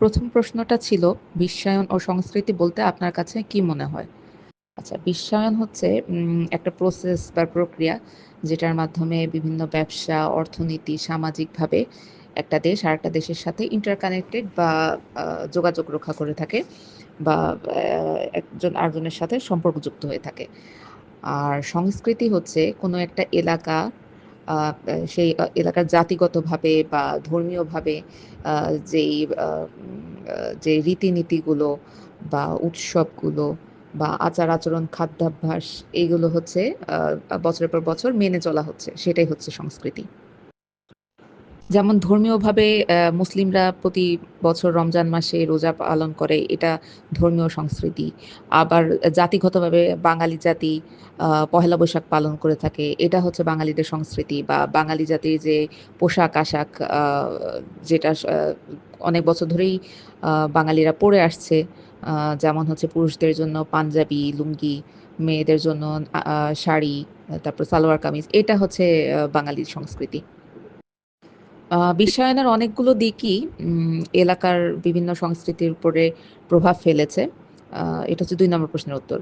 প্রথম প্রশ্নটা ছিল বিশ্বায়ন ও সংস্কৃতি বলতে আপনার কাছে কি মনে হয়? আচ্ছা, বিশ্বায়ন হচ্ছে একটা প্রসেস বা প্রক্রিয়া যেটার মাধ্যমে বিভিন্ন ব্যবসা, অর্থনীতি, সামাজিকভাবে একটা দেশ আরেকটা দেশের সাথে ইন্টারকানেক্টেড বা যোগাযোগ রক্ষা করে থাকে বা একজন আরেকজনের সাথে সম্পর্কযুক্ত হয়ে থাকে। আর সংস্কৃতি হচ্ছে কোনো একটা এলাকা আ সেই এলাকার জাতিগতভাবে বা ধর্মীয়ভাবে আ যেই আ উম আ যে রীতিনীতিগুলো বা উৎসবগুলো বা আচার-আচরণ, খাদ্যাভ্যাস এইগুলো হচ্ছে বছরের পর বছর মেনে চলা হচ্ছে। সেটাই হচ্ছে সংস্কৃতি। যেমন ধর্মীয়ভাবে মুসলিমরা প্রতি বছর রমজান মাসে রোজা পালন করে, এটা ধর্মীয় সংস্কৃতি। আবার জাতিগতভাবে বাঙালি জাতি পহেলা বৈশাখ পালন করে থাকে। এটা হচ্ছে বাঙালিদের সংস্কৃতি বা বাঙালি জাতির যে পোশাক-আশাক যেটা অনেক বছর ধরেই বাঙালিরা পরে আসছে। আ যেমন হচ্ছে পুরুষদের জন্য পাঞ্জাবি, লুঙ্গি, মেয়েদের জন্য আ আ শাড়ি, তারপর সালোয়ার কামিজ। এটা হচ্ছে বাঙালির সংস্কৃতি। বিশ্বায়নের অনেকগুলো দিকই এলাকার বিভিন্ন সংস্কৃতির উপরে প্রভাব ফেলেছে। আ এটা হচ্ছে ২ নম্বর প্রশ্নের উত্তর।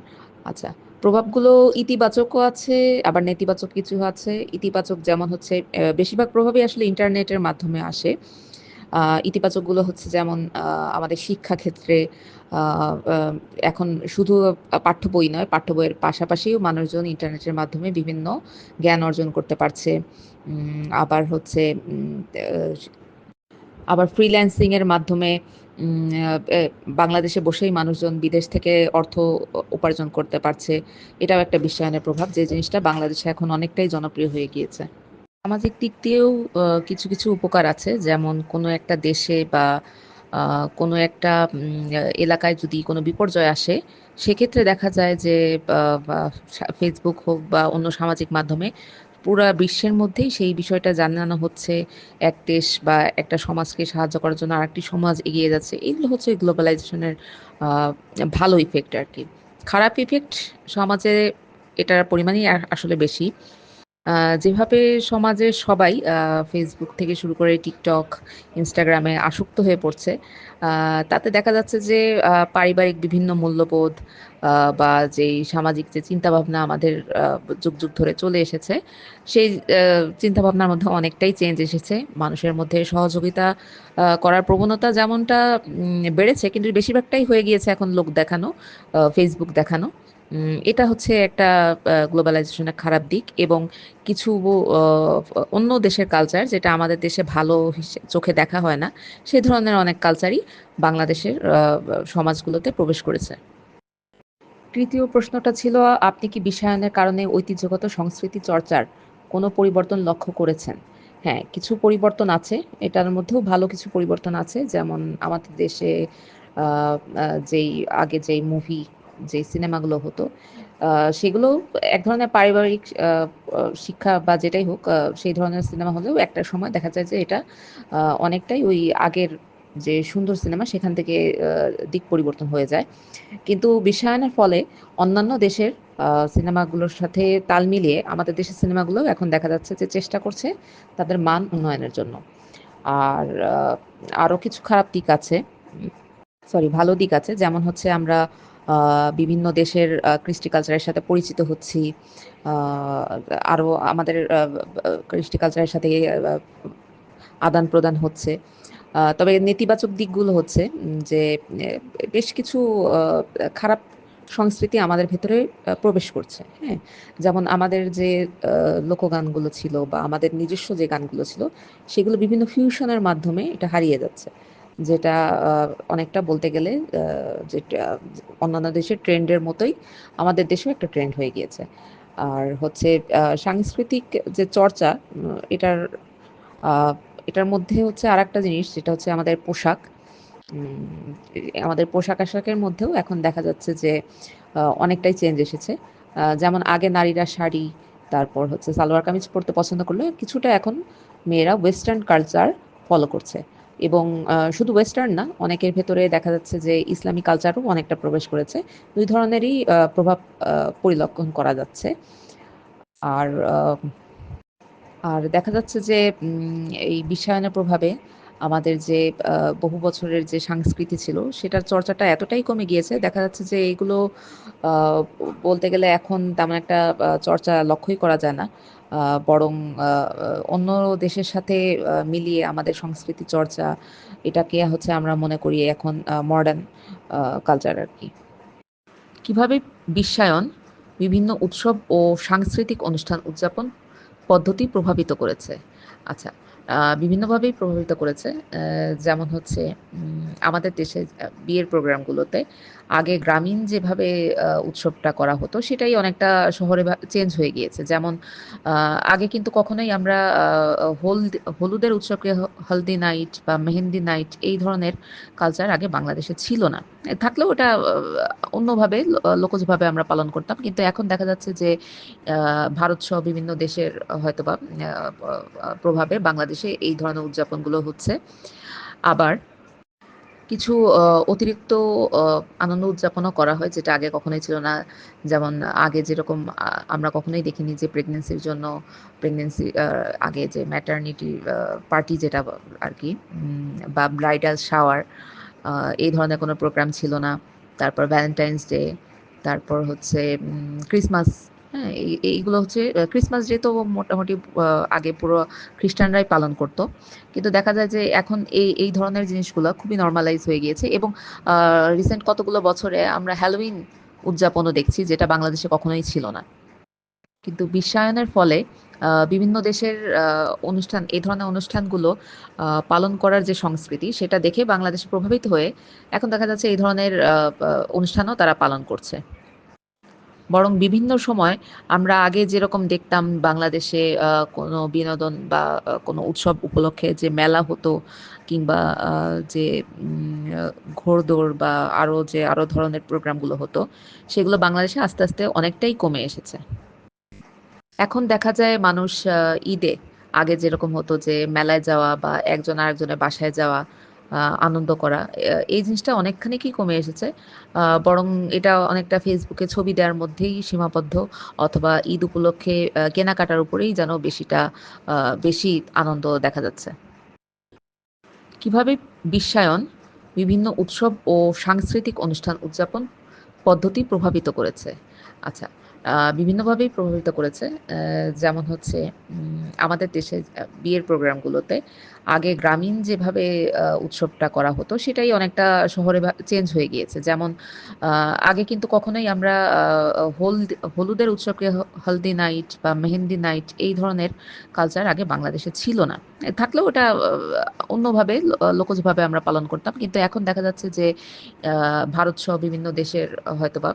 আচ্ছা, প্রভাবগুলো ইতিবাচকও আছে, আবার নেতিবাচক কিছু আছে। ইতিবাচক যেমন হচ্ছে বেশিরভাগ প্রভাবই আসলে ইন্টারনেটের মাধ্যমে আসে। আ ইতিবাচকগুলো হচ্ছে যেমন আমাদের শিক্ষাক্ষেত্রে আ আ এখন শুধু পাঠ্য বই নয়, পাঠ্য বইয়ের পাশাপাশিও মানুষজন ইন্টারনেটের মাধ্যমে বিভিন্ন জ্ঞান অর্জন করতে পারছে। আবার হচ্ছে উম আবার ফ্রিল্যান্সিং এর মাধ্যমে উম আ এ বাংলাদেশে বসেই মানুষজন বিদেশ থেকে অর্থ উপার্জন করতে পারছে। এটাও একটা বিশ্বায়নের প্রভাব, যে জিনিসটা বাংলাদেশে এখন অনেকটাই জনপ্রিয় হয়ে গিয়েছে। সামাজিক দিক দিয়েও কিছু উপকার আছে। যেমন কোনো একটা দেশে বা আ কোনো একটা এলাকায় যদি কোনো বিপর্যয় আসে, সেক্ষেত্রে দেখা যায় যে বা বা Facebook হোক বা অন্য সামাজিক মাধ্যমে পুরা বিশ্বের মধ্যেই সেই বিষয়টা জানানো হচ্ছে। এক দেশ বা একটা সমাজকে সাহায্য করার জন্য আরেকটি সমাজ এগিয়ে যাচ্ছে। এগুলো হচ্ছে গ্লোবালাইজেশন এর আ ভালো ইফেক্ট আরকি। খারাপ ইফেক্ট সমাজে এটার পরিমাণই আসলে বেশি। আ যেভাবে সমাজের সবাই Facebook থেকে শুরু করে TikTok, Instagram এ আসক্ত হয়ে পড়ছে, আ তাতে দেখা যাচ্ছে যে পারিবারিক বিভিন্ন মূল্যবোধ আ বা যেই সামাজিক যে চিন্তাভাবনা আমাদের যুগ, যুগ ধরে চলে এসেছে, সেই চিন্তাভাবনার মধ্যে অনেকটাই চেঞ্জ এসেছে। মানুষের মধ্যে সহযোগিতা করার প্রবণতা যেমনটা বেড়েছে, কিন্তু বেশিরভাগটাই হয়ে গিয়েছে এখন লোক দেখানো, Facebook দেখানো। এটা হচ্ছে একটা গ্লোবালাইজেশন এর খারাপ দিক। এবং কিছু অ অন্য দেশের কালচার যেটা আমাদের দেশে ভালো চোখে দেখা হয় না, সে ধরনের অনেক কালচারই বাংলাদেশের সমাজগুলোতে প্রবেশ করেছে। তৃতীয় প্রশ্নটা ছিল, আপনি কি বিশ্বায়নের কারণে ঐতিহ্যগত সংস্কৃতি চর্চার কোনো পরিবর্তন লক্ষ্য করেছেন? হ্যাঁ, কিছু পরিবর্তন আছে। এটার মধ্যেও ভালো কিছু পরিবর্তন আছে। যেমন আমাদের দেশে আ আ যেই আগে যেই মুভি, যেই সিনেমাগুলো হতো, আ সেগুলো এক ধরনের পারিবারিক আ আ শিক্ষা বা যেটাই হোক, সেই ধরনের সিনেমা হলেও একটা সময় দেখা যায় যে এটা অনেকটাই ওই আগের যে সুন্দর সিনেমা সেখান থেকে আ দিক পরিবর্তন হয়ে যায়। কিন্তু বিশ্বায়নের ফলে অন্যান্য দেশের সিনেমাগুলোর সাথে তাল মিলিয়ে আমাদের দেশের সিনেমাগুলোও এখন দেখা যাচ্ছে যে চেষ্টা করছে তাদের মান উন্নয়নের জন্য। আর আরো কিছু খারাপ দিক আছে। ভালো দিক আছে। যেমন হচ্ছে আমরা আ বিভিন্ন দেশের কৃষ্টি কালচারের সাথে পরিচিত হচ্ছি। আ আরো আমাদের কৃষ্টি কালচারের সাথে আদান-প্রদান হচ্ছে। তবে নেতিবাচক দিকগুলো হচ্ছে যে বেশ কিছু আ খারাপ সংস্কৃতি আমাদের ভেতরে প্রবেশ করছে। হ্যাঁ? যেমন আমাদের যে আ লোকগানগুলো ছিল বা আমাদের নিজস্ব যে গানগুলো ছিল, সেগুলো বিভিন্ন ফিউশন এর মাধ্যমে এটা হারিয়ে যাচ্ছে। যেটা আ অনেকটা বলতে গেলে যেটা অন্যান্য দেশের ট্রেন্ড এর মতোই আমাদের দেশেও একটা ট্রেন্ড হয়ে গিয়েছে। আর হচ্ছে সাংস্কৃতিক যে চর্চা, এটার আ এটার মধ্যে হচ্ছে আরেকটা জিনিস, যেটা হচ্ছে আমাদের পোশাক। উম আমাদের পোশাক-আশাকের মধ্যেও এখন দেখা যাচ্ছে যে অনেকটাই চেঞ্জ এসেছে। যেমন আগে নারীরা শাড়ি, তারপর হচ্ছে সালোয়ার কামিজ পড়তে পছন্দ করলেও কিছুটা এখন মেয়েরা ওয়েস্টার্ন কালচার ফলো করছে। এবং শুধু ওয়েস্টার্ন না, অনেকের ভেতরে দেখা যাচ্ছে যে ইসলামি কালচারও অনেকটা প্রবেশ করেছে। ২ ধরনেরই প্রভাব আ পরিলক্ষণ করা যাচ্ছে। আর আ আর দেখা যাচ্ছে যে এই বিশ্বায়নের প্রভাবে আমাদের যে বহু বছরের যে সংস্কৃতি ছিল সেটার চর্চাটা এতটাই কমে গিয়েছে, দেখা যাচ্ছে যে এইগুলো আহ, বলতে গেলে এখন তেমন একটা চর্চা লক্ষ্যই করা যায় না। বরং অন্য দেশের সাথে মিলিয়ে আমাদের সংস্কৃতি চর্চা এটাকে হচ্ছে আমরা মনে করি এখন মডার্ন কালচার আর কি। কিভাবে বিশ্বায়ন বিভিন্ন উৎসব ও সাংস্কৃতিক অনুষ্ঠান উদযাপন পদ্ধতি প্রভাবিত করেছে? আচ্ছা, বিভিন্নভাবেই প্রভাবিত করেছে। যেমন হচ্ছে আমাদের দেশে বিয়ের প্রোগ্রামগুলোতে আগে গ্রামীণ যেভাবে উৎসবটা করা হতো সেটাই অনেকটা শহরে চেঞ্জ হয়ে গিয়েছে। যেমন আগে কিন্তু কখনোই আমরা হলুদের উৎসবকে হলদি নাইট বা মেহেন্দি নাইট এই ধরনের কালচার আগে বাংলাদেশে ছিল না। থাকলেও ওটা অন্যভাবে লোকজভাবে আমরা পালন করতাম। কিন্তু এখন দেখা যাচ্ছে যে ভারতসহ বিভিন্ন দেশের হয়তোবা প্রভাবে বাংলাদেশে এই ধরনের উদযাপনগুলো হচ্ছে। আবার কিছু অতিরিক্ত আ আনন্দ উদযাপনও করা হয় যেটা আগে কখনোই ছিল না। যেমন আগে যেরকম আমরা কখনোই দেখিনি যে প্রেগন্যান্সির জন্য আগে যে ম্যাটারনিটি পার্টি যেটা আরকি, বা ব্রাইডাল শাওয়ার, আ এই ধরনের কোনো প্রোগ্রাম ছিল না। তারপর ভ্যালেন্টাইনস ডে, তারপর হচ্ছে ক্রিসমাস, হ্যাঁ? এইগুলো হচ্ছে ক্রিসমাস ডে তো মোটামুটি আ আগে পুরো খ্রিস্টানরাই পালন করত। কিন্তু দেখা যায় যে এখন এই ধরনের জিনিসগুলা খুবই নরমালাইজ হয়ে গিয়েছে এবং আ রিসেন্ট কতগুলো বছরে আমরা হ্যালোউইন উদযাপনও দেখছি যেটা বাংলাদেশে কখনোই ছিল না। কিন্তু বিশ্বায়নের ফলে বিভিন্ন দেশের এই ধরনের অনুষ্ঠানগুলো পালন করার যে সংস্কৃতি সেটা দেখে বাংলাদেশ প্রভাবিত হয়ে এখন দেখা যাচ্ছে এই ধরনের অনুষ্ঠানও তারা পালন করছে। বরং বিভিন্ন সময় আমরা আগে যেরকম দেখতাম বাংলাদেশে কোনো বিনোদন বা কোনো উৎসব উপলক্ষে যে মেলা হতো কিংবা যে ঘোড়দৌড় বা আরো ধরনের প্রোগ্রামগুলো হতো, সেগুলো বাংলাদেশে আস্তে, আস্তে অনেকটাই কমে এসেছে। এখন দেখা যায় মানুষ ঈদে আগে যেরকম হতো যে মেলায় যাওয়া বা একজন আরেকজনের বাসায় যাওয়া, আ আনন্দ করা, এই জিনিসটা অনেকখানি কি কমে এসেছে। বরং এটা অনেকটা ফেসবুকে ছবি দেওয়ার মধ্যেই সীমাবদ্ধ, অথবা ঈদ উপলক্ষে কেনাকাটার উপরেই যেন আ বেশি আনন্দ দেখা যাচ্ছে। কিভাবে বিশ্বায়ন বিভিন্ন উৎসব ও সাংস্কৃতিক অনুষ্ঠান উদযাপন পদ্ধতি প্রভাবিত করেছে? আচ্ছা, বিভিন্নভাবেই প্রভাবিত করেছে। যেমন হচ্ছে আমাদের দেশে বিয়ের প্রোগ্রামগুলোতে আগে গ্রামীণ যেভাবে উৎসবটা করা হতো সেটাই অনেকটা শহরে চেঞ্জ হয়ে গিয়েছে। যেমন আ আগে কিন্তু কখনোই আমরা হলুদের উৎসবকে হলদি নাইট বা মেহেন্দি নাইট এই ধরনের কালচার আগে বাংলাদেশে ছিল না। থাকলেও ওটা অন্যভাবে লোকজভাবে আমরা পালন করতাম। কিন্তু এখন দেখা যাচ্ছে যে ভারতসহ বিভিন্ন দেশের হয়তোবা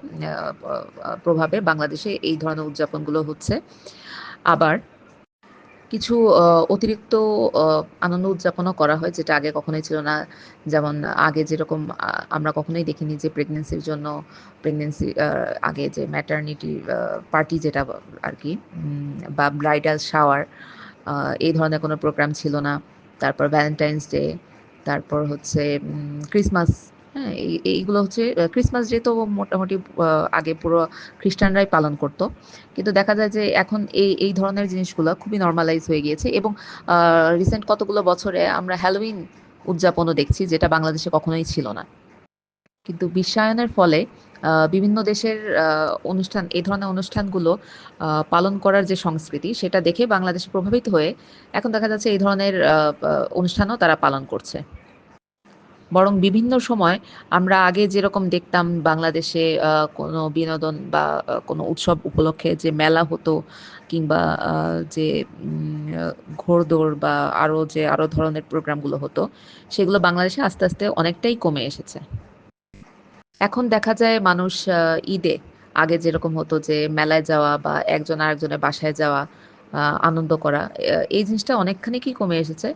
প্রভাবে বাংলাদেশে এই ধরনের উদযাপনগুলো হচ্ছে। আবার কিছু অতিরিক্ত আ আনন্দ উদযাপনও করা হয় যেটা আগে কখনোই ছিল না। যেমন আগে যেরকম আমরা কখনোই দেখিনি যে প্রেগন্যান্সি আগে যে ম্যাটারনিটি পার্টি যেটা আরকি, বা ব্রাইডাল শাওয়ার, আ এই ধরনের কোনো প্রোগ্রাম ছিল না। তারপর ভ্যালেন্টাইনস ডে, তারপর হচ্ছে ক্রিসমাস, হ্যাঁ? এইগুলো হচ্ছে ক্রিসমাস ডে তো মোটামুটি আ আগে পুরো খ্রিস্টানরাই পালন করত। কিন্তু দেখা যায় যে এখন এই ধরনের জিনিসগুলা খুবই নরমালাইজ হয়ে গিয়েছে এবং আ রিসেন্ট কতগুলো বছরে আমরা হ্যালোউইন উদযাপনও দেখছি যেটা বাংলাদেশে কখনোই ছিল না। কিন্তু বিশ্বায়নের ফলে বিভিন্ন দেশের এই ধরনের অনুষ্ঠানগুলো পালন করার যে সংস্কৃতি সেটা দেখে বাংলাদেশ প্রভাবিত হয়ে এখন দেখা যাচ্ছে এই ধরনের অনুষ্ঠানও তারা পালন করছে। বরং বিভিন্ন সময় আমরা আগে যেরকম দেখতাম বাংলাদেশে কোনো বিনোদন বা কোনো উৎসব উপলক্ষে যে মেলা হতো কিংবা আ যে ঘোড়দৌড় বা আরো ধরনের প্রোগ্রামগুলো হতো, সেগুলো বাংলাদেশে আস্তে, আস্তে অনেকটাই কমে এসেছে। এখন দেখা যায় মানুষ ঈদে আগে যেরকম হতো যে মেলায় যাওয়া বা একজন আরেকজনের বাসায় যাওয়া, আনন্দ করা, এই জিনিসটা অনেকখানি কি কমে এসেছে।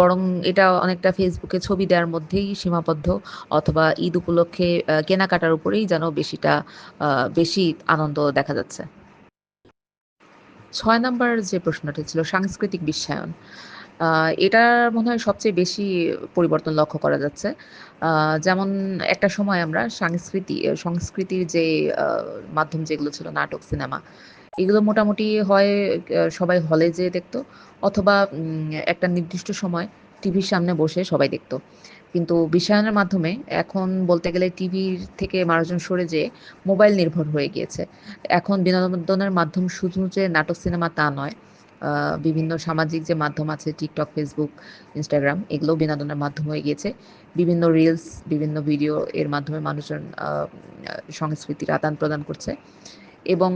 বরং এটা অনেকটা ফেসবুকে ছবি দেওয়ার মধ্যেই সীমাবদ্ধ, অথবা ঈদ উপলক্ষে কেনাকাটার উপরেই যেন আ বেশি আনন্দ দেখা যাচ্ছে। ৬ নাম্বার যে প্রশ্নটি ছিল সাংস্কৃতিক বিশ্বায়ন। আ এটা মনে হয় সবচেয়ে বেশি পরিবর্তন লক্ষ্য করা যাচ্ছে। আ যেমন একটা সময় আমরা সংস্কৃতির যে আ মাধ্যম যেগুলো ছিল নাটক, সিনেমা, এগুলো মোটামুটি হয় সবাই হলে যেয়ে দেখত, অথবা একটা নির্দিষ্ট সময় টিভির সামনে বসে সবাই দেখতো। কিন্তু বিশ্বায়নের মাধ্যমে এখন বলতে গেলে টিভির থেকে মানুষজন সরে যেয়ে মোবাইল নির্ভর হয়ে গিয়েছে। এখন বিনোদনের মাধ্যম শুধু যে নাটক, সিনেমা তা নয়। বিভিন্ন সামাজিক যে মাধ্যম আছে TikTok, Facebook, Instagram এগুলোও বিনোদনের মাধ্যম হয়ে গিয়েছে। বিভিন্ন রিলস, বিভিন্ন ভিডিও এর মাধ্যমে মানুষজন সংস্কৃতির আদান-প্রদান করছে। এবং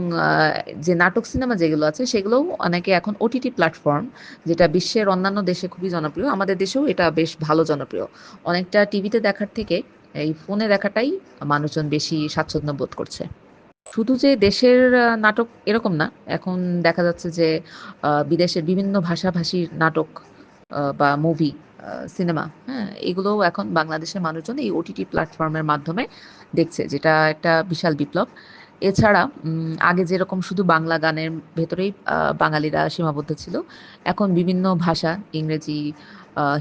যে নাটক, সিনেমা যেগুলো আছে সেগুলোও অনেকে এখন OTT প্ল্যাটফর্ম, যেটা বিশ্বের অন্যান্য দেশে খুবই জনপ্রিয়। আমাদের দেশেও এটা বেশ ভালো জনপ্রিয়। অনেকটা টিভিতে দেখার থেকে এই ফোনে দেখাটাই মানুষজন বেশি স্বাচ্ছন্দ্য বোধ করছে। শুধু যে দেশের নাটক এরকম না। এখন দেখা যাচ্ছে যে বিদেশের বিভিন্ন ভাষাভাষীর নাটক বা মুভি, সিনেমা, হ্যাঁ? এগুলোও এখন বাংলাদেশের মানুষজন এই OTT প্ল্যাটফর্মের মাধ্যমে দেখছে, যেটা একটা বিশাল বিপ্লব। এছাড়া আগে যেরকম শুধু বাংলা গানের ভেতরেই বাঙালিরা সীমাবদ্ধ ছিল। এখন বিভিন্ন ভাষা, ইংরেজি,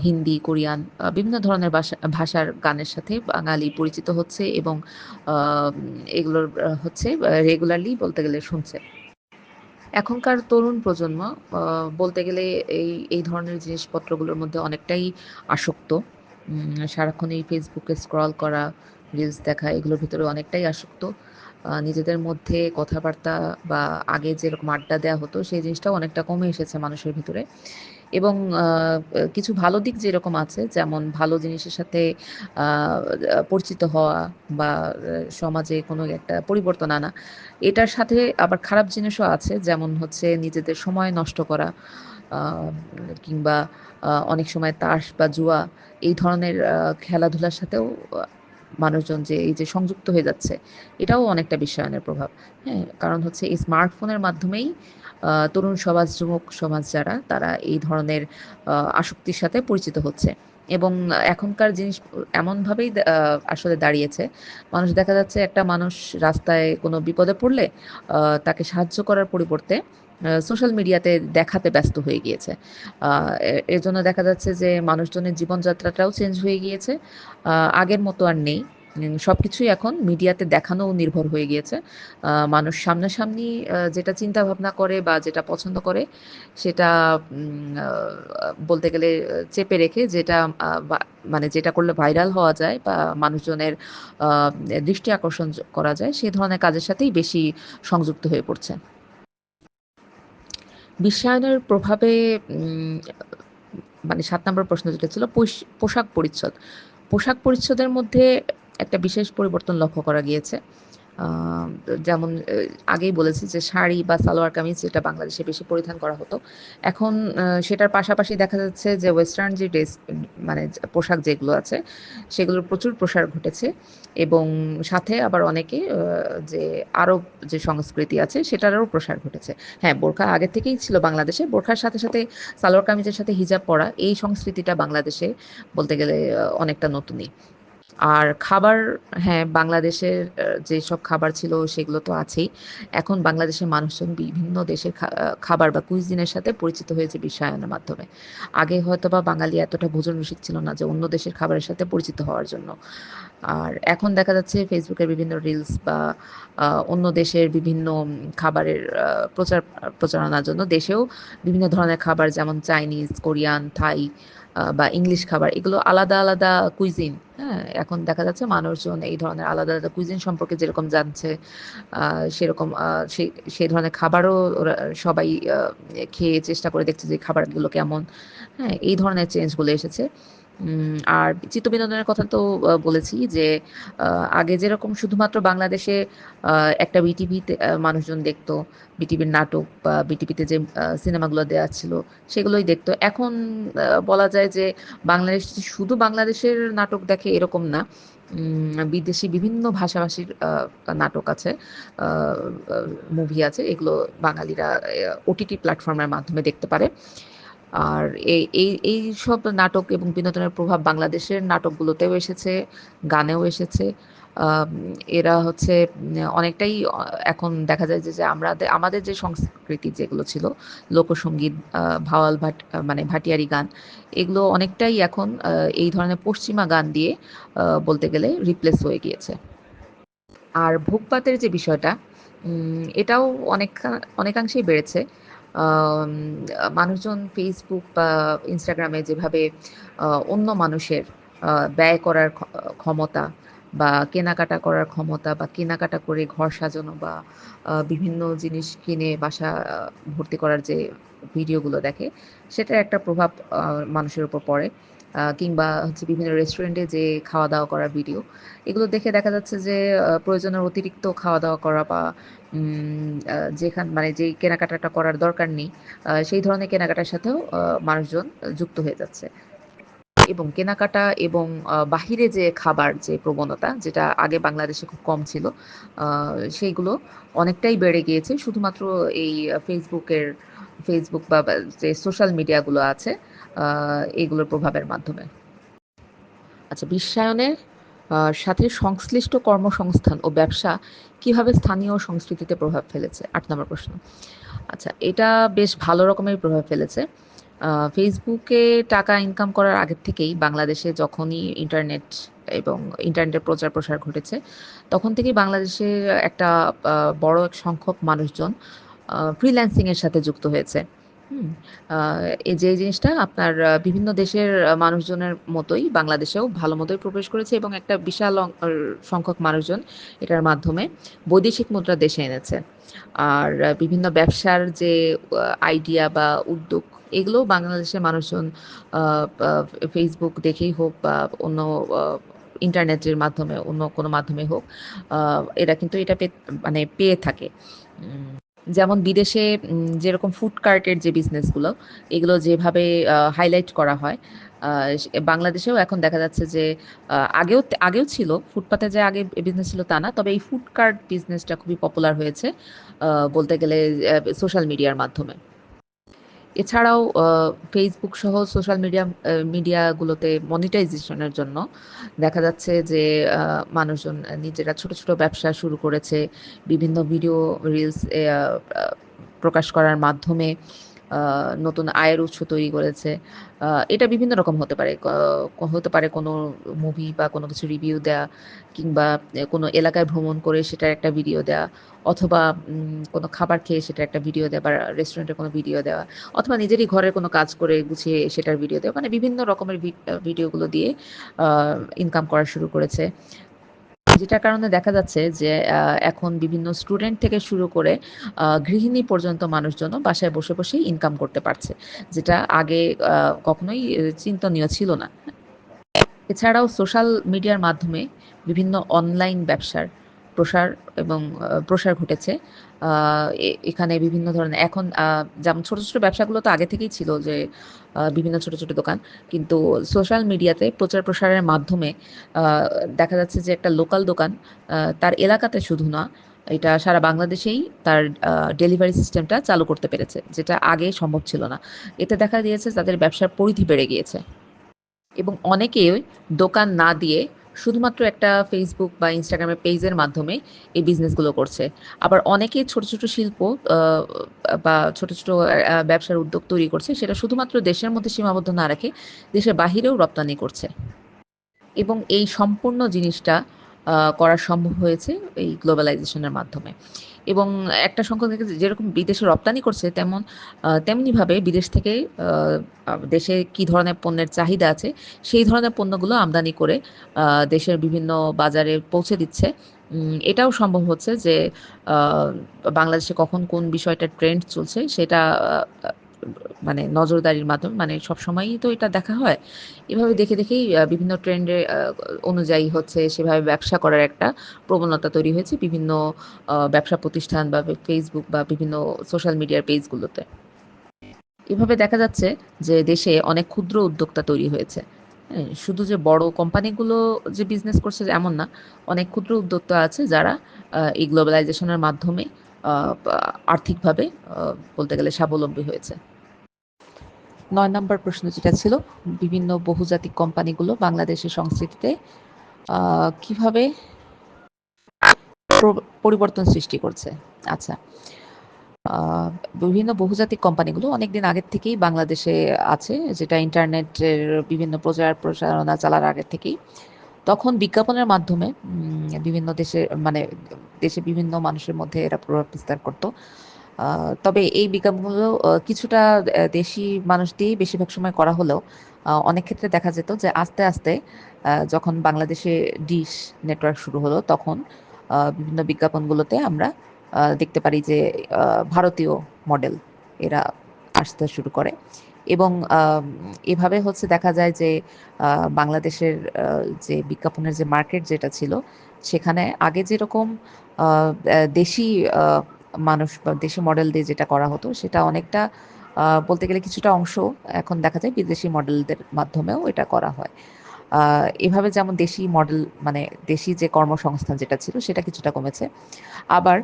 হিন্দি, কোরিয়ান, বিভিন্ন ধরনের ভাষার গানের সাথে বাঙালি পরিচিত হচ্ছে এবং এগুলোর হচ্ছে রেগুলারলি বলতে গেলে শুনছে। এখনকার তরুণ প্রজন্ম বলতে গেলে এই ধরনের জিনিসপত্রগুলোর মধ্যে অনেকটাই আসক্ত। সারাক্ষণ এই ফেসবুকে স্ক্রল করা, রিলস দেখা এগুলোর ভিতরে অনেকটাই আসক্ত। নিজেদের মধ্যে কথাবার্তা বা আগে যেরকম আড্ডা দেওয়া হতো সেই জিনিসটাও অনেকটা কমে এসেছে মানুষের ভিতরে। এবং কিছু ভালো দিক যেরকম আছে, যেমন ভালো জিনিসের সাথে আ পরিচিত হওয়া বা সমাজে কোনো একটা পরিবর্তন আনা। এটার সাথে আবার খারাপ জিনিসও আছে। যেমন হচ্ছে নিজেদের সময় নষ্ট করা, আ কিংবা অনেক সময় তাস বা জুয়া এই ধরনের খেলাধুলার সাথেও মানুষজন যে এই যে সংযুক্ত হয়ে যাচ্ছে, এটাও অনেকটা বিশ্বায়নের প্রভাব। হ্যাঁ? কারণ হচ্ছে এই স্মার্টফোনের মাধ্যমেই তরুণ সমাজ, যুবক সমাজ যারা, তারা এই ধরনের আসক্তির সাথে পরিচিত হচ্ছে। এবং এখনকার জিনিস এমনভাবেই আসলে দাঁড়িয়েছে, মানুষ দেখা যাচ্ছে একটা মানুষ রাস্তায় কোনো বিপদে পড়লে আ তাকে সাহায্য করার পরিবর্তে সোশ্যাল মিডিয়াতে দেখাতে ব্যস্ত হয়ে গিয়েছে। আ এজন্য দেখা যাচ্ছে যে মানুষজনের জীবনযাত্রাটাও চেঞ্জ হয়ে গিয়েছে। আগের মতো আর নেই। সবকিছুই এখন মিডিয়াতে দেখানো নির্ভর হয়ে গিয়েছে। মানুষ সামনাসামনি যেটা চিন্তাভাবনা করে বা যেটা পছন্দ করে সেটা আ বলতে গেলে চেপে রেখে যেটা বা মানে যেটা করলে ভাইরাল হওয়া যায় বা মানুষজনের আ দৃষ্টি আকর্ষণ করা যায় সে ধরনের কাজের সাথেই বেশি সংযুক্ত হয়ে পড়ছে। বিশ্বায়নের প্রভাবে উম মানে ৭ নম্বর প্রশ্ন যেটা ছিল পোশাক-পরিচ্ছদ। পোশাক-পরিচ্ছদের মধ্যে একটা বিশেষ পরিবর্তন লক্ষ্য করা গিয়েছে। আ যেমন আগেই বলেছি যে শাড়ি বা সালোয়ার কামিজ যেটা বাংলাদেশে বেশি পরিধান করা হতো। এখন সেটার পাশাপাশি দেখা যাচ্ছে যে ওয়েস্টার্ন যে ড্রেস মানে পোশাক যেগুলো আছে সেগুলোর প্রচুর প্রসার ঘটেছে এবং সাথে আবার অনেকে যে আরব যে সংস্কৃতি আছে সেটারও প্রসার ঘটেছে। হ্যাঁ, বোরখা আগে থেকেই ছিল বাংলাদেশে। বোরখার সাথে, সাথে সালোয়ার কামিজের সাথে হিজাব পরা এই সংস্কৃতিটা বাংলাদেশে বলতে গেলে অনেকটা নতুনই। আর খাবার, হ্যাঁ, বাংলাদেশের যেসব খাবার ছিল সেগুলো তো আছেই। এখন বাংলাদেশের মানুষজন বিভিন্ন দেশের খাবার বা কুইজিনের সাথে পরিচিত হয়েছে বিশ্বায়নের মাধ্যমে। আগে হয়তোবা বাঙালি এতটা ভোজন রসিক ছিল না যে অন্য দেশের খাবারের সাথে পরিচিত হওয়ার জন্য। আর এখন দেখা যাচ্ছে ফেসবুকের বিভিন্ন রিলস বা অন্য দেশের বিভিন্ন খাবারের প্রচারণার জন্য দেশেও বিভিন্ন ধরনের খাবার যেমন চাইনিজ, কোরিয়ান, থাই বা ইংলিশ খাবার এগুলো আলাদা, আলাদা কুইজিন, হ্যাঁ? এখন দেখা যাচ্ছে মানুষজন এই ধরনের আলাদা, আলাদা কুইজিন সম্পর্কে যেরকম জানছে আ সেরকম সেই ধরনের খাবারও ওরা সবাই খেয়ে চেষ্টা করে দেখছে যে খাবারগুলো কেমন, হ্যাঁ? এই ধরনের চেঞ্জগুলো এসেছে। আর চিত্তবিনোদনের কথা তো বলেছি যে আ আগে যেরকম শুধুমাত্র বাংলাদেশে আ একটা বিটিভিতে মানুষজন দেখতো। বিটিভির নাটক বা বিটিভিতে যে সিনেমাগুলো দেয়া ছিল সেগুলোই দেখতো। এখন বলা যায় যে বাংলাদেশ শুধু বাংলাদেশের নাটক দেখে এরকম না। বিদেশি বিভিন্ন ভাষাভাষীর নাটক আছে, আ আ মুভি আছে। এগুলো বাঙালিরা ওটিটি প্ল্যাটফর্মের মাধ্যমে দেখতে পারে। আর এইসব নাটক এবং বিনোদনের প্রভাব বাংলাদেশের নাটকগুলোতেও এসেছে, গানেও এসেছে। আম এরা হচ্ছে অনেকটাই এখন দেখা যায় যে আমাদের যে সংস্কৃতি যেগুলো ছিল, লোকসঙ্গীত, ভাওয়াল মানে ভাটিয়ারি গান, এগুলো অনেকটাই এখন এই ধরনের পশ্চিমা গান দিয়ে বলতে গেলে রিপ্লেস হয়ে গিয়েছে। আর ভোগবাতের যে বিষয়টা, এটাও অনেকাংশেই বেড়েছে। আম মানুষজন ফেসবুক বা ইনস্টাগ্রামে যেভাবে অন্য মানুষের ব্যয় করার ক্ষমতা বা কেনাকাটা করার ক্ষমতা বা কেনাকাটা করে ঘর সাজানো বা বিভিন্ন জিনিস কিনে বাসা ভর্তি করার যে ভিডিওগুলো দেখে, সেটার একটা প্রভাব মানুষের উপর পড়ে। কিংবা হচ্ছে বিভিন্ন রেস্টুরেন্টে যেয়ে খাওয়া-দাওয়া করার ভিডিও। এগুলো দেখে দেখা যাচ্ছে যে প্রয়োজনের অতিরিক্ত খাওয়া-দাওয়া করা বা মানে যেই কেনাকাটাটা করার দরকার নেই, সেই ধরনের কেনাকাটার সাথেও মানুষজন যুক্ত হয়ে যাচ্ছে। এবং কেনাকাটা এবং বাহিরে যে খাবার যে প্রবণতা, যেটা আগে বাংলাদেশে খুব কম ছিল, আ সেইগুলো অনেকটাই বেড়ে গিয়েছে শুধুমাত্র এই ফেসবুক বা যে সোশ্যাল মিডিয়াগুলো আছে, আ এগুলোর প্রভাবের মাধ্যমে। আচ্ছা, বিশ্বায়নের সাথে সংশ্লিষ্ট কর্মসংস্থান ও ব্যবসা কিভাবে স্থানীয় সংস্কৃতিতে প্রভাব ফেলেছে? ৮ নম্বর প্রশ্ন। আচ্ছা, এটা বেশ ভালো রকমের প্রভাব ফেলেছে। ফেসবুকে টাকা ইনকাম করার আগের থেকেই বাংলাদেশে যখনই এবং ইন্টারনেটের প্রচার-প্রসার ঘটেছে, তখন থেকেই বাংলাদেশে একটা আ বড় এক সংখ্যক মানুষজন ফ্রিল্যান্সিং এর সাথে যুক্ত হয়েছে। হুম? আ এই যে জিনিসটা আপনার বিভিন্ন দেশের মানুষজনের মতোই বাংলাদেশেও ভালো মতোই প্রবেশ করেছে এবং একটা বিশাল সংখ্যক মানুষজন এটার মাধ্যমে বৈদেশিক মুদ্রা দেশে এনেছে। আর বিভিন্ন ব্যবসার যে আইডিয়া বা উদ্যোগ, এগুলোও বাংলাদেশের মানুষজন আ আ Facebook দেখেই হোক বা অন্য আ ইন্টারনেটের মাধ্যমে অন্য কোনো মাধ্যমে হোক, আ এরা কিন্তু এটা মানে পেয়ে থাকে। উম যেমন বিদেশে যেরকম ফুড কার্টের যে বিজনেসগুলো, এগুলো যেভাবে হাইলাইট করা হয়, আ বাংলাদেশেও এখন দেখা যাচ্ছে যে আগেও ছিল, ফুটপাতে যে আগে বিজনেস ছিল তা না। তবে এই ফুড কার্ট বিজনেসটা খুবই পপুলার হয়েছে বলতে গেলে সোশ্যাল মিডিয়ার মাধ্যমে। এছাড়াও Facebook সহ সোশ্যাল মিডিয়াগুলোতে মনিটাইজেশন এর জন্য দেখা যাচ্ছে যে আ মানুষজন নিজেরা ছোট, ছোট ব্যবসা শুরু করেছে। বিভিন্ন ভিডিও রিলস আ প্রকাশ করার মাধ্যমে আ নতুন আয়ের উৎস তৈরি করেছে। এটা বিভিন্ন রকম হতে পারে। হতে পারে কোনো মুভি বা কোনো কিছু রিভিউ দেয়া কিংবা কোনো এলাকায় ভ্রমণ করে সেটার একটা ভিডিও দেয়া অথবা কোনো খাবার খেয়ে সেটার একটা ভিডিও দেয়া বা রেস্টুরেন্টের কোনো ভিডিও দেওয়া। অথবা নিজেরই ঘরের কোনো কাজ করে গুছিয়ে সেটার ভিডিও দেওয়া। মানে বিভিন্ন রকমের ভিডিওগুলো দিয়ে আ ইনকাম করা শুরু করেছে। যেটার কারণে দেখা যাচ্ছে যে এখন বিভিন্ন স্টুডেন্ট থেকে শুরু করে গৃহিণী পর্যন্ত মানুষজনও বাসায় বসে, বসেই ইনকাম করতে পারছে। যেটা আগে কখনোই চিন্তনীয় ছিল না। এছাড়াও সোশ্যাল মিডিয়ার মাধ্যমে বিভিন্ন অনলাইন ব্যবসার প্রসার প্রসার ঘটেছে। আ এখানে বিভিন্ন ধরনের এখন যেমন ছোট, ছোট ব্যবসাগুলো তো আগে থেকেই ছিল যে বিভিন্ন ছোট, ছোট দোকান। কিন্তু সোশ্যাল মিডিয়াতে প্রচার প্রসারের মাধ্যমে আ দেখা যাচ্ছে যে একটা লোকাল দোকান তার এলাকাতে শুধু না, এটা সারা বাংলাদেশেই তার ডেলিভারি সিস্টেমটা চালু করতে পেরেছে। যেটা আগে সম্ভব ছিল না। এতে দেখা গিয়েছে তাদের ব্যবসার পরিধি বেড়ে গিয়েছে। এবং অনেকেই দোকান না দিয়ে শুধুমাত্র একটা Facebook বা Instagram এর পেজের মাধ্যমে এই বিজনেসগুলো করছে। আবার অনেকেই ছোট, ছোট শিল্প আ বা ছোট, ছোট ব্যবসার উদ্যোগ তৈরি করছে। সেটা শুধুমাত্র দেশের মধ্যে সীমাবদ্ধ না রেখে দেশের বাহিরেও রপ্তানি করছে। এবং এই সম্পূর্ণ জিনিসটা করা সম্ভব হয়েছে এই গ্লোবালাইজেশন এর মাধ্যমে। এবং একটা সংখ্যক দেখেছি যেরকম বিদেশে রপ্তানি করছে তেমনিভাবে বিদেশ থেকে আ আ দেশে কি ধরনের পণ্যের চাহিদা আছে, সেই ধরনের পণ্যগুলো আমদানি করে আ দেশের বিভিন্ন বাজারে পৌঁছে দিচ্ছে। এটাও সম্ভব হচ্ছে যে আ বাংলাদেশে কখন কোন বিষয়টা ট্রেন্ড চলছে সেটা আ মানে নজরদারির মাধ্যমে মানে সবসময়ই তো এটা দেখা হয়। এভাবে দেখে, দেখেই বিভিন্ন ট্রেন্ডের অনুযায়ী হচ্ছে সেভাবে ব্যবসা করার একটা প্রবণতা তৈরি হয়েছে বিভিন্ন ব্যবসা প্রতিষ্ঠান বা Facebook বা বিভিন্ন সোশ্যাল মিডিয়ার পেজগুলোতে। এভাবে দেখা যাচ্ছে যে দেশে অনেক ক্ষুদ্র উদ্যোক্তা তৈরি হয়েছে। হ্যাঁ? শুধু যে বড় কোম্পানিগুলো যে বিজনেস করছে এমন না। অনেক ক্ষুদ্র উদ্যোক্তা আছে যারা এই গ্লোবালাইজেশন এর মাধ্যমে আ পা আর্থিকভাবে আ বলতে গেলে স্বাবলম্বী হয়েছে। ৯ নাম্বার প্রশ্ন যেটা ছিল, বিভিন্ন বহুজাতিক কোম্পানিগুলো বাংলাদেশের সংস্কৃতিতে আ কিভাবে প্র পরিবর্তন সৃষ্টি করছে? আচ্ছা। আ বিভিন্ন বহুজাতিক কোম্পানিগুলো অনেকদিন আগের থেকেই বাংলাদেশে আছে, যেটা ইন্টারনেটের বিভিন্ন প্রচারণা চালার আগের থেকেই। তখন বিজ্ঞাপনের মাধ্যমে বিভিন্ন দেশে মানে দেশে বিভিন্ন মানুষের মধ্যে এরা প্রভাব বিস্তার করত। তবে এই বিজ্ঞাপনগুলো কিছুটা দেশি মানুষ দিয়েই বেশিরভাগ সময় করা হলেও অনেক ক্ষেত্রে দেখা যেত যে আস্তে আস্তে যখন বাংলাদেশে ডিশ নেটওয়ার্ক শুরু হলো তখন বিভিন্ন বিজ্ঞাপনগুলোতে আমরা দেখতে পারি যে ভারতীয় মডেল এরা আসতে শুরু করে এবং এভাবে হচ্ছে দেখা যায় যে বাংলাদেশের যে বিজ্ঞাপনের যে মার্কেট যেটা ছিল সেখানে আগে যেরকম দেশি মানুষ বা দেশি মডেল দিয়ে যেটা করা হতো সেটা অনেকটা বলতে গেলে কিছুটা অংশ এখন দেখা যায় বিদেশি মডেলদের মাধ্যমেও এটা করা হয়। এভাবে যেমন দেশি মডেল মানে দেশি যে কর্মসংস্থান যেটা ছিল সেটা কিছুটা কমেছে। আবার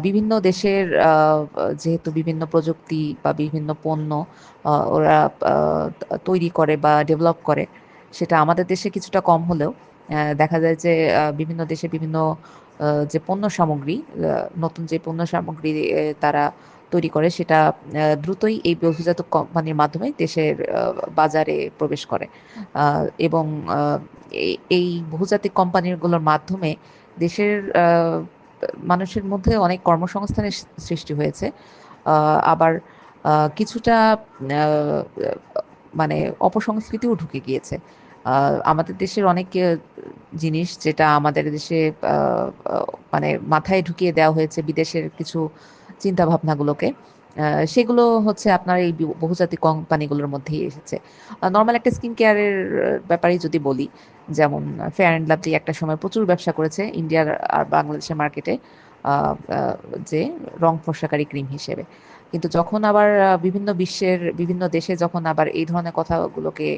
বিভিন্ন দেশের যেহেতু বিভিন্ন প্রযুক্তি বা বিভিন্ন পণ্য ওরা তৈরি করে বা ডেভেলপ করে সেটা আমাদের দেশে কিছুটা কম হলেও দেখা যায় যে বিভিন্ন দেশে বিভিন্ন যে পণ্য সামগ্রী নতুন যে পণ্য সামগ্রী তারা তৈরি করে সেটা দ্রুতই এই বহুজাতিক কোম্পানির মাধ্যমে দেশের বাজারে প্রবেশ করে এবং এই বহুজাতিক কোম্পানিগুলোর মাধ্যমে দেশের মানুষের মধ্যে অনেক কর্মসংস্থানের সৃষ্টি হয়েছে। আবার কিছুটা আহ, মানে অপসংস্কৃতিও ঢুকে গিয়েছে। আমাদের দেশের অনেক জিনিস যেটা আমাদের দেশে আহ, আহ, মানে মাথায় ঢুকিয়ে দেওয়া হয়েছে বিদেশের কিছু চিন্তা ভাবনাগুলোকে, সেগুলো হচ্ছে আপনার এই বহুজাতিক কোম্পানিগুলোর মধ্যেই এসেছে। নর্মাল একটা স্কিন কেয়ারের ব্যাপারেই যদি বলি, যেমন ফেয়ার অ্যান্ড লাভলি একটা সময় প্রচুর ব্যবসা করেছে ইন্ডিয়ার আর বাংলাদেশের মার্কেটে, আহ, আহ, যে রং ফর্সাকারী ক্রিম হিসেবে। কিন্তু যখন আবার বিভিন্ন বিশ্বের বিভিন্ন দেশে যখন আবার এই ধরনের কথাগুলোকে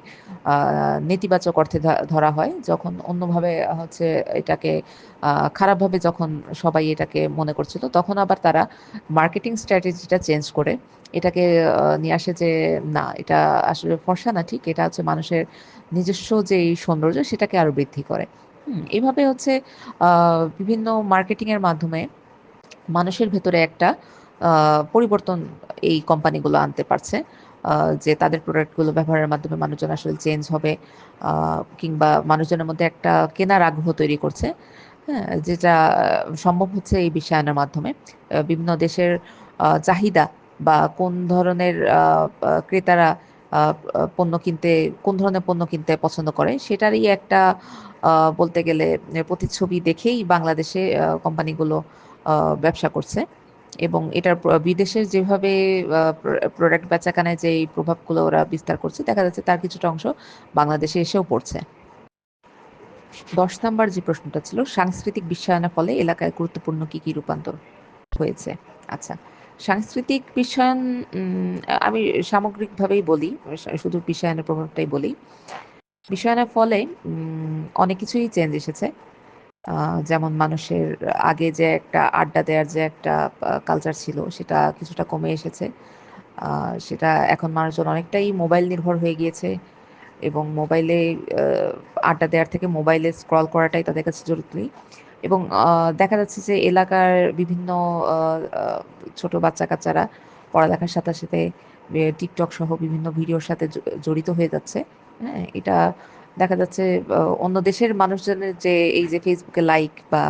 নেতিবাচক অর্থে ধরা হয়, যখন অন্যভাবে হচ্ছে এটাকে খারাপভাবে যখন সবাই এটাকে মনে করছিল, তখন আবার তারা মার্কেটিং স্ট্র্যাটেজিটা চেঞ্জ করে এটাকে নিয়ে আসে যে না, এটা আসলে ফর্সা না, ঠিক এটা হচ্ছে মানুষের নিজস্ব যে এই সৌন্দর্য সেটাকে আরো বৃদ্ধি করে। এইভাবে হচ্ছে বিভিন্ন মার্কেটিং এর মাধ্যমে মানুষের ভেতরে একটা পরিবর্তন এই কোম্পানিগুলো আনতে পারছে, যে তাদের প্রোডাক্টগুলো ব্যবহারের মাধ্যমে মানুষজন আসলে চেঞ্জ হবে, কিংবা মানুষজনের মধ্যে একটা কেনার আগ্রহ তৈরি করছে। হ্যাঁ, যেটা সম্ভব হচ্ছে এই বিশ্বায়নের মাধ্যমে। বিভিন্ন দেশের চাহিদা বা কোন ধরনের ক্রেতারা পণ্য কিনতে কোন ধরনের পণ্য কিনতে পছন্দ করে সেটারই একটা বলতে গেলে প্রতিচ্ছবি দেখেই বাংলাদেশে কোম্পানিগুলো ব্যবসা করছে এবং এটার বিদেশের যেভাবে প্রোডাক্ট বেচাকেনায় যে এই প্রভাবগুলো ওরা বিস্তার করছে দেখা যাচ্ছে তার কিছুটা অংশ বাংলাদেশে এসেও পড়ছে। 10 নাম্বার যে প্রশ্নটা ছিল, সাংস্কৃতিক বিশ্বায়নের ফলে এলাকায় গুরুত্বপূর্ণ কি কি রূপান্তর হয়েছে। আচ্ছা, সাংস্কৃতিক বিশ্বায়ন, আমি সামগ্রিকভাবেই বলি, শুধু বিশ্বায়নের প্রভাবটাই বলি। বিশ্বায়নের ফলে অনেক কিছুই চেঞ্জ এসেছে। যেমন মানুষের আগে যে একটা আড্ডা দেওয়ার যে একটা কালচার ছিল সেটা কিছুটা কমে এসেছে। সেটা এখন মানুষজন অনেকটাই মোবাইল নির্ভর হয়ে গিয়েছে এবং মোবাইলে আড্ডা দেওয়ার থেকে মোবাইলে স্ক্রল করাটাই তাদের কাছে জরুরি। এবং দেখা যাচ্ছে যে এলাকার বিভিন্ন ছোট বাচ্চা কাচ্চারা পড়ালেখার সাথে সাথে টিকটক সহ বিভিন্ন ভিডিওর সাথে জড়িত হয়ে যাচ্ছে। হ্যাঁ, এটা দেখা যাচ্ছে অন্য দেশের মানুষজনের যে এই যে ফেসবুকে লাইক বা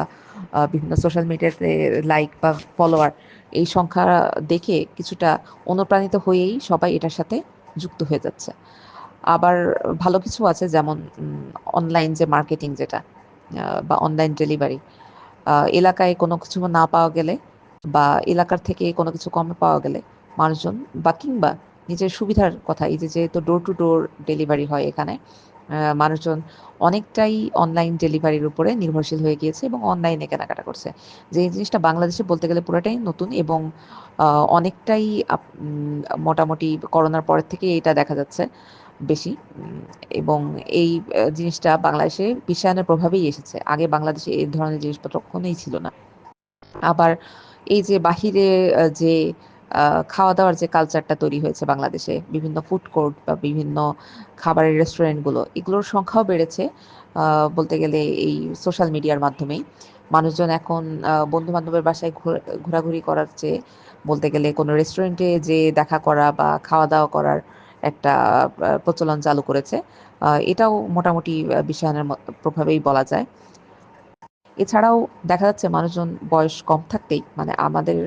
বিভিন্ন সোশ্যাল মিডিয়াতে লাইক বা ফলোয়ার, এই সংখ্যা দেখে কিছুটা অনুপ্রাণিত হয়েই সবাই এটার সাথে যুক্ত হয়ে যাচ্ছে। আবার ভালো কিছু আছে, যেমন অনলাইন যে মার্কেটিং যেটা বা অনলাইন ডেলিভারি, এলাকায় কোনো কিছু না পাওয়া গেলে বা এলাকার থেকে কোনো কিছু কমে পাওয়া গেলে মানুষজন বা কিংবা নিজের সুবিধার কথা, এই যে যেহেতু ডোর টু ডোর ডেলিভারি হয় এখানে, মানুষজন অনেকটাই অনলাইন ডেলিভারির উপরে নির্ভরশীল হয়ে গিয়েছে এবং অনলাইনে কেনাকাটা করছে। যে এই জিনিসটা বাংলাদেশে বলতে গেলে পুরোটাই নতুন এবং অনেকটাই মোটামুটি করোনার পরের থেকে এটা দেখা যাচ্ছে বেশি। এবং এই জিনিসটা বাংলাদেশে বিশ্বায়নের প্রভাবেই এসেছে। আগে বাংলাদেশে এই ধরনের জিনিসপত্র কখনোই ছিল না। আবার এই যে বাহিরে যে খাওয়া-দাওয়ার যে কালচারটা তৈরি হয়েছে বাংলাদেশে, বিভিন্ন ফুড কোর্ট বা বিভিন্ন খাবারের রেস্টুরেন্টগুলো, এগুলোর সংখ্যাও বেড়েছে বলতে গেলে এই সোশ্যাল মিডিয়ার মাধ্যমেই। মানুষজন এখন বন্ধু-বান্ধবের বাসায় ঘোরাঘুরি করার চেয়ে বলতে গেলে কোনো রেস্টুরেন্টে যেয়ে দেখা করা বা খাওয়া-দাওয়া করার একটা প্রচলন চালু করেছে। এটাও মোটামুটি বিশ্বায়নের প্রভাবেই বলা যায়। এছাড়াও দেখা যাচ্ছে মানুষজন বয়স কম থাকতেই মানে আমাদের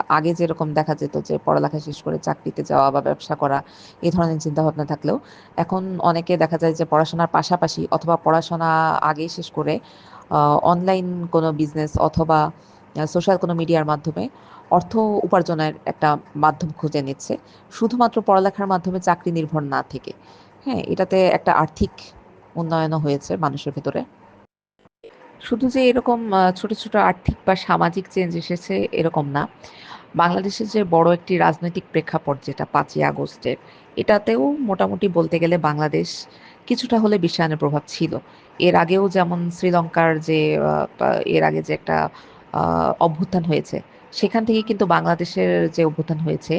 আগে যেরকম দেখা যেত যে পড়ালেখা শেষ করে চাকরিতে যাওয়া বা ব্যবসা করা এই ধরনের চিন্তাভাবনা থাকলেও এখন অনেকে দেখা যায় যে পড়াশোনার পাশাপাশি অথবা পড়াশোনা আগেই শেষ করে অনলাইন কোনো বিজনেস অথবা সোশ্যাল কোনো মিডিয়ার মাধ্যমে অর্থ উপার্জনের একটা মাধ্যম খুঁজে নিচ্ছে, শুধুমাত্র পড়ালেখার মাধ্যমে চাকরি নির্ভর না থেকে। হ্যাঁ, এটাতে একটা আর্থিক উন্নয়নও হয়েছে মানুষের ভেতরে। শুধু যে এরকম ছোট ছোট আর্থিক বা সামাজিক চেঞ্জ এসেছে এরকম না, বাংলাদেশের যে বড় একটি রাজনৈতিক প্রেক্ষাপট যেটা ৫ই আগস্টের, এটাতেও মোটামুটি বলতে গেলে বাংলাদেশ কিছুটা হলে বিশ্বায়নের প্রভাব ছিল। এর আগেও যেমন শ্রীলঙ্কার যে এর আগে যে একটা অভ্যুত্থান হয়েছে, সেখান থেকে কিন্তু বাংলাদেশের যে অভ্যুত্থান হয়েছে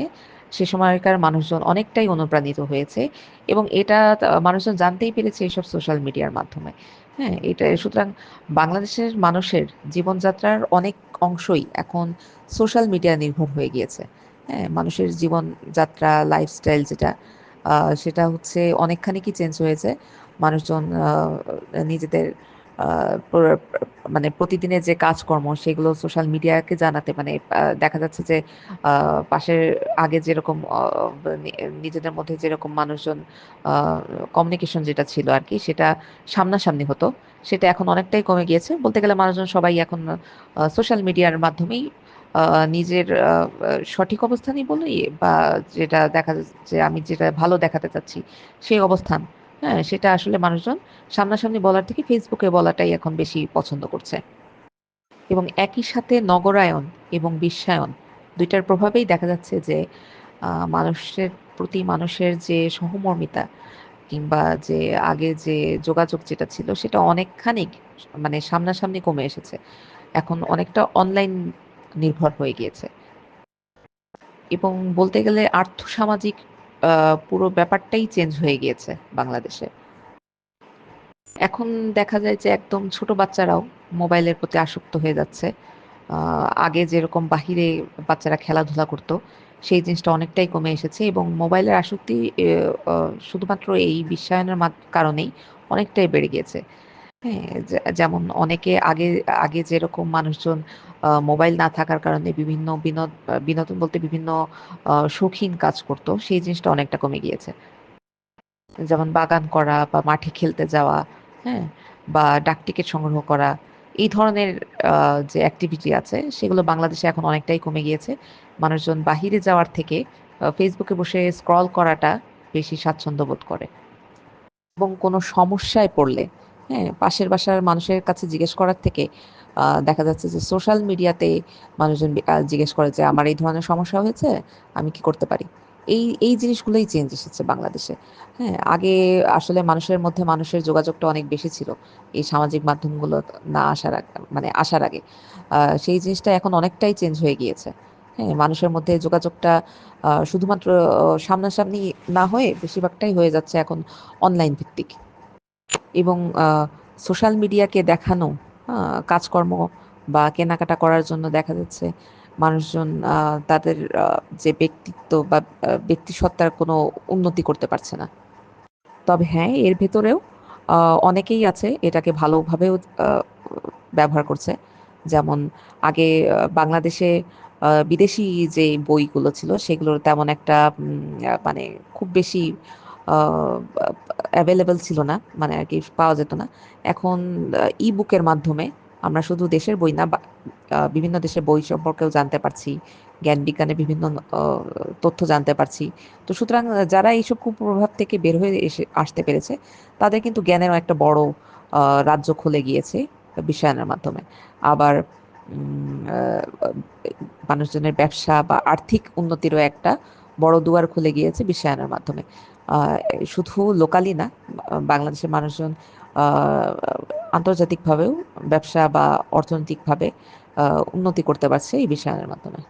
সে সময়কার মানুষজন অনেকটাই অনুপ্রাণিত হয়েছে এবং এটা মানুষজন জানতেই পেরেছে এইসব সোশ্যাল মিডিয়ার মাধ্যমে। হ্যাঁ, এটা সুতরাং বাংলাদেশের মানুষের জীবনযাত্রার অনেক অংশই এখন সোশ্যাল মিডিয়া নির্ভর হয়ে গিয়েছে। হ্যাঁ, মানুষের জীবনযাত্রা, লাইফস্টাইল যেটা সেটা হচ্ছে অনেকখানি কি চেঞ্জ হয়েছে। মানুষজন নিজেদের আ প্র মানে প্রতিদিনের যে কাজকর্ম সেগুলো সোশ্যাল মিডিয়াকে জানাতে মানে দেখা যাচ্ছে যে আ পাশের আগে যেরকম নি নিজেদের মধ্যে যেরকম মানুষজন আ কমিউনিকেশন যেটা ছিল আরকি সেটা সামনাসামনি হতো। সেটা এখন অনেকটাই কমে গিয়েছে। বলতে গেলে মানুষজন সবাই এখন সোশ্যাল মিডিয়ার মাধ্যমেই আ নিজের সঠিক অবস্থানই বলি বা যেটা দেখা যাচ্ছে আমি যেটা ভালো দেখাতে চাচ্ছি সেই অবস্থান, হ্যাঁ? সেটা আসলে মানুষজন সামনাসামনি বলার থেকে ফেসবুকে বলাটাই এখন বেশি পছন্দ করছে। এবং একই সাথে নগরায়ন এবং বিশ্বায়ন ২ টার প্রভাবেই দেখা যাচ্ছে যে মানুষের প্রতি মানুষের যে সহমর্মিতা কিংবা যে আগে যে যোগাযোগ যেটা ছিল সেটা অনেকখানি মানে সামনাসামনি কমে এসেছে। এখন অনেকটা অনলাইন নির্ভর হয়ে গিয়েছে। এবং বলতে গেলে আর্থসামাজিক আ পুরো ব্যাপারটাই চেঞ্জ হয়ে গিয়েছে বাংলাদেশে। এখন দেখা যায় যে একদম ছোট বাচ্চারাও মোবাইলের প্রতি আসক্ত হয়ে যাচ্ছে। আ আগে যেরকম বাহিরে বাচ্চারা খেলাধুলা করত, সেই জিনিসটা অনেকটাই কমে এসেছে এবং মোবাইলের আসক্তি এ অ শুধুমাত্র এই বিশ্বায়নের কারণেই অনেকটাই বেড়ে গিয়েছে। হ্যাঁ, যেমন অনেকে আগে আগে যেরকম মানুষজন মোবাইল না থাকার কারণে বিভিন্ন বিনোদন বলতে বিভিন্ন শৌখিন কাজ করত, সেই জিনিসটা অনেকটা কমে গিয়েছে। যেমন বাগান করা বা মাঠে খেলতে যাওয়া, হ্যাঁ? বা ডাকটিকিট সংগ্রহ করা। এই ধরনের আ যে অ্যাক্টিভিটি আছে সেগুলো বাংলাদেশে এখন অনেকটাই কমে গিয়েছে। মানুষজন বাহিরে যাওয়ার থেকে Facebook এ বসে স্ক্রল করাটা বেশি স্বাচ্ছন্দ্য বোধ করে। এবং কোনো সমস্যায় পড়লে, হ্যাঁ? পাশের বাসার মানুষের কাছে জিজ্ঞেস করার থেকে দেখা যাচ্ছে যে সোশ্যাল মিডিয়াতে মানুষজন জিজ্ঞেস করে যে, "আমার এই ধরনের সমস্যা হয়েছে, আমি কি করতে পারি?" এই জিনিসগুলোই চেঞ্জ এসেছে বাংলাদেশে। হ্যাঁ? আগে আসলে মানুষের মধ্যে মানুষের যোগাযোগটা অনেক বেশি ছিল। এই সামাজিক মাধ্যমগুলো না আসার মানে আসার আগে। সেই জিনিসটা এখন অনেকটাই চেঞ্জ হয়ে গিয়েছে। হ্যাঁ? মানুষের মধ্যে যোগাযোগটা শুধুমাত্র সামনাসামনি না হয়ে বেশিরভাগটাই হয়ে যাচ্ছে এখন অনলাইন ভিত্তিক এবং সোশ্যাল মিডিয়াকে দেখানো আ কাজকর্ম বা কেনাকাটা করার জন্য দেখা যাচ্ছে মানুষজন তাদের যে ব্যক্তিত্ব বা ব্যক্তিসত্তার কোনো উন্নতি করতে পারছে না। তবে হ্যাঁ, এর ভেতরেও আ অনেকেই আছে এটাকে ভালোভাবেও আ ব্যবহার করছে। যেমন আগে বাংলাদেশে বিদেশি যে বইগুলো ছিল সেগুলোর তেমন একটা মানে খুব বেশি আ বা এভেইলেবল ছিল না। মানে আরকি পাওয়া যেত না। এখন ই-বুকের মাধ্যমে আমরা শুধু দেশের বই না বিভিন্ন দেশের বই সম্পর্কেও জানতে পারছি। জ্ঞান-বিজ্ঞানের বিভিন্ন অ তথ্য জানতে পারছি। তো সুতরাং যারা এইসব কুপ্রভাব থেকে বের হয়ে আসতে পেরেছে, তাদের কিন্তু জ্ঞানেরও একটা বড় আ রাজ্য খুলে গিয়েছে বিশ্বায়নের মাধ্যমে। আবার উম আ মানুষজনের ব্যবসা বা আর্থিক উন্নতিরও একটা বড় দুয়ার খুলে গিয়েছে বিশ্বায়নের মাধ্যমে। আ শুধু লোকালি না, বাংলাদেশের মানুষজন আ আন্তর্জাতিকভাবেও ব্যবসা বা অর্থনৈতিকভাবে আ উন্নতি করতে পারছে এই বিশ্বায়নের মাধ্যমে।